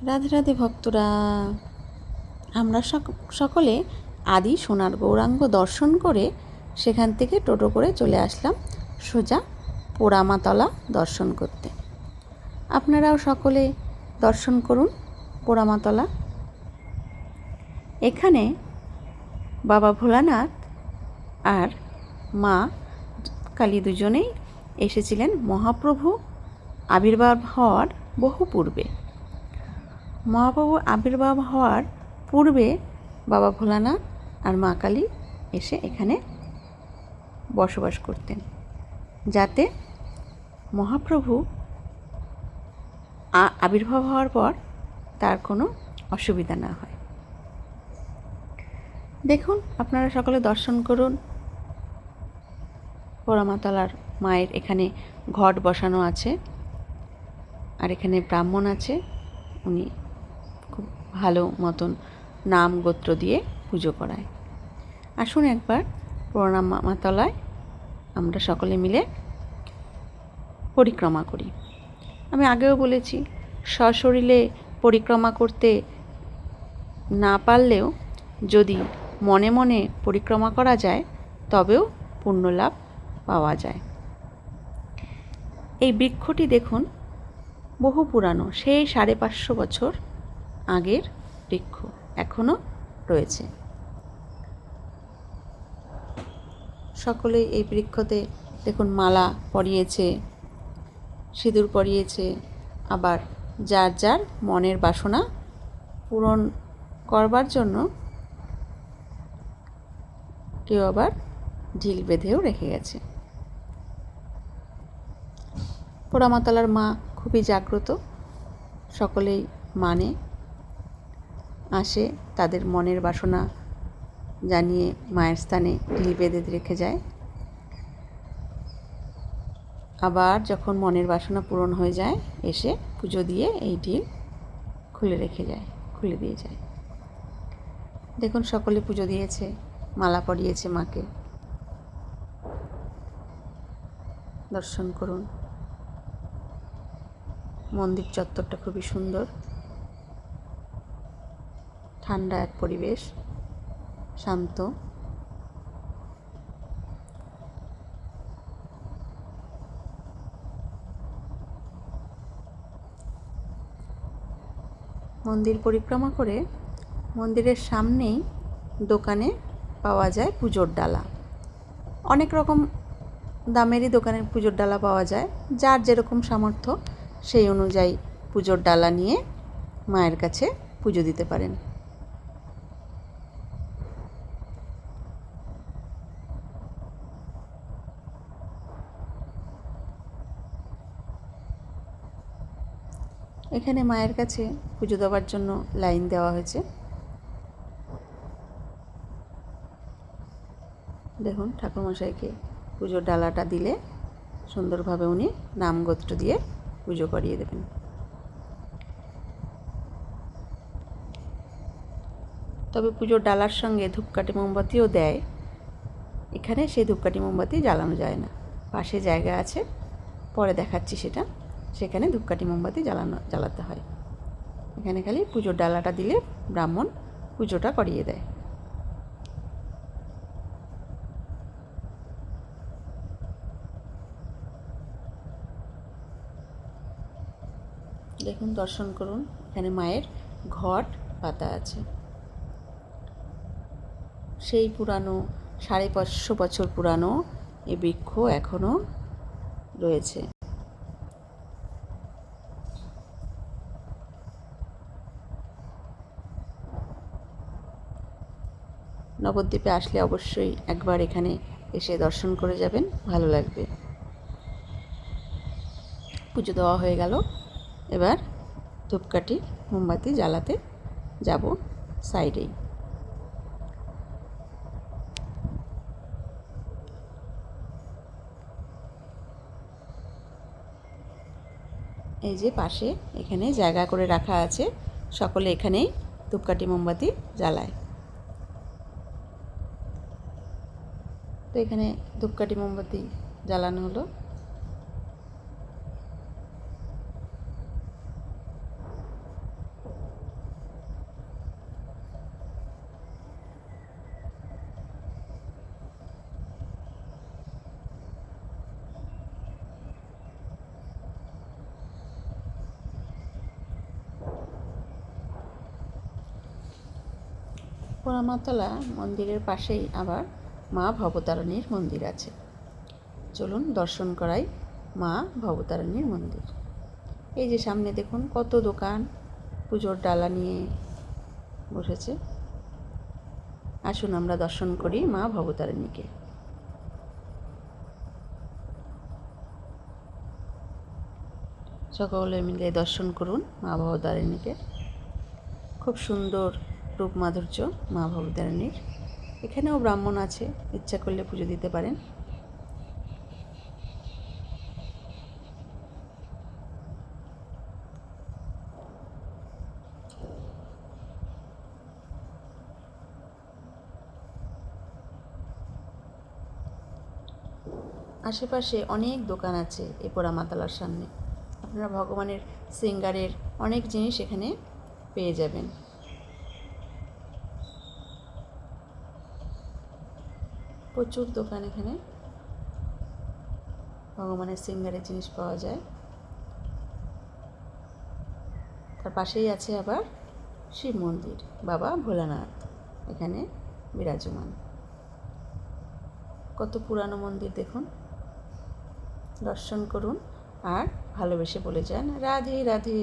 রাধে রাধে ভক্তরা, আমরা সকলে আদি সোনার গৌরাঙ্গ দর্শন করে সেখান থেকে টোটো করে চলে আসলাম সোজা পোড়ামাতলা দর্শন করতে। আপনারাও সকলে দর্শন করুন পোড়ামাতলা। এখানে বাবা ভোলানাথ আর মা কালী দুজনেই এসেছিলেন মহাপ্রভু আবির্ভাব হওয়ার বহু পূর্বে। মহাপ্রভু আবির্ভাব হওয়ার পূর্বে বাবা ভোলানাথ আর মা কালী এসে এখানে বসবাস করতেন, যাতে মহাপ্রভু আবির্ভাব হওয়ার পর তার কোনো অসুবিধা না হয়। দেখুন, আপনারা সকলে দর্শন করুন। পোড়ামাতলার মায়ের এখানে ঘট বসানো আছে, আর এখানে ব্রাহ্মণ আছে, উনি খুব ভালো মতন নাম গোত্র দিয়ে পুজো করায়। আসুন একবার পোড়ামাতলায় আমরা সকলে মিলে পরিক্রমা করি। আমি আগেও বলেছি, সশরীরে পরিক্রমা করতে না পারলেও যদি মনে মনে পরিক্রমা করা যায় তবেও পুণ্যলাভ পাওয়া যায়। এই বৃক্ষটি দেখুন, বহু পুরানো, সেই 550 বছর আগের বৃক্ষ এখনও রয়েছে। সকলেই এই বৃক্ষতে দেখুন মালা পরিয়েছে, সিঁদুর পরিয়েছে, আবার যার যার মনের বাসনা পূরণ করবার জন্য কেউ আবার ঢিল বেঁধেও রেখে গেছে। পোড়ামাতলার মা খুবই জাগ্রত, সকলেই মানে আসে, তাদের মনের বাসনা জানিয়ে মায়ের স্থানে ঢিল বেঁধে রেখে যায়। আবার যখন মনের বাসনা পূরণ হয়ে যায় এসে পুজো দিয়ে এই ঢিল খুলে দিয়ে যায়। দেখুন, সকলে পুজো দিয়েছে, মালা পরিয়েছে মাকে। দর্শন করুন। মন্দির চত্বরটা খুবই সুন্দর, ঠান্ডা এক পরিবেশ, শান্ত। মন্দির পরিক্রমা করে মন্দিরের সামনেই দোকানে পাওয়া যায় পুজোর ডালা। অনেক রকম দামেরই দোকানের পুজোর ডালা পাওয়া যায়, যার যেরকম সামর্থ্য সেই অনুযায়ী পুজোর ডালা নিয়ে মায়ের কাছে পুজো দিতে পারেন। এখানে মায়ের কাছে পুজো দেওয়ার জন্য লাইন দেওয়া হয়েছে। দেখুন, ঠাকুরমশাইকে পুজোর ডালাটা দিলে সুন্দরভাবে উনি নাম গোত্র দিয়ে পুজো করিয়ে দেবেন। তবে পুজোর ডালার সঙ্গে ধূপকাঠি মোমবাতিও দেয়। এখানে সেই ধূপকাঠি মোমবাতি জ্বালানো যায় না, পাশে জায়গা আছে, পরে দেখাচ্ছি সেটা। সেখানে ধূপকাঠি মোমবাতি জ্বালাতে হয়। এখানে খালি পুজোর ডালাটা দিলে ব্রাহ্মণ পুজোটা করিয়ে দেয়। দেখুন, দর্শন করুন। এখানে মায়ের ঘট পাতা আছে, সেই পুরানো 550 বছর পুরানো এই বৃক্ষ এখনও রয়েছে। নবদ্বীপে আসলে অবশ্যই একবার এখানে এসে দর্শন করে যাবেন, ভালো লাগবে। পুজো দেওয়া হয়ে গেল, এবার ধূপকাঠি মোমবাতি জ্বালাতে যাব সাইডেই। এই যে পাশে এখানে জায়গা করে রাখা আছে, সকলে এখানেই ধূপকাঠি মোমবাতি জ্বালায়। তো এখানে ধূপকাঠি মোমবাতি জ্বালানো হলো। পোড়ামাতলা মন্দিরের পাশেই আবার মা ভবতারিণীর মন্দির আছে। চলুন দর্শন করাই মা ভবতারিণীর মন্দির। এই যে সামনে দেখুন কত দোকান পুজোর ডালা নিয়ে বসেছে। আসুন আমরা দর্শন করি মা ভবতারিণীকে। সকলে মিলে দর্শন করুন মা ভবতারিণীকে। খুব সুন্দর রূপ মাধুর্য মা ভবতারিণীর। এখানেও ব্রাহ্মণ আছে, ইচ্ছা করলে পুজো দিতে পারেন। আশেপাশে অনেক দোকান আছে এই পোড়ামাতলার সামনে। আপনারা ভগবানের শৃঙ্গারের অনেক জিনিস এখানে পেয়ে যাবেন। প্রচুর দোকান এখানে ভগবানের শৃঙ্গারের জিনিস পাওয়া যায়। তার পাশেই আছে আবার শিব মন্দির, বাবা ভোলানাথ এখানে বিরাজমান। কত পুরানো মন্দির দেখুন। দর্শন করুন আর ভালোবেসে বলে যান রাধে রাধে।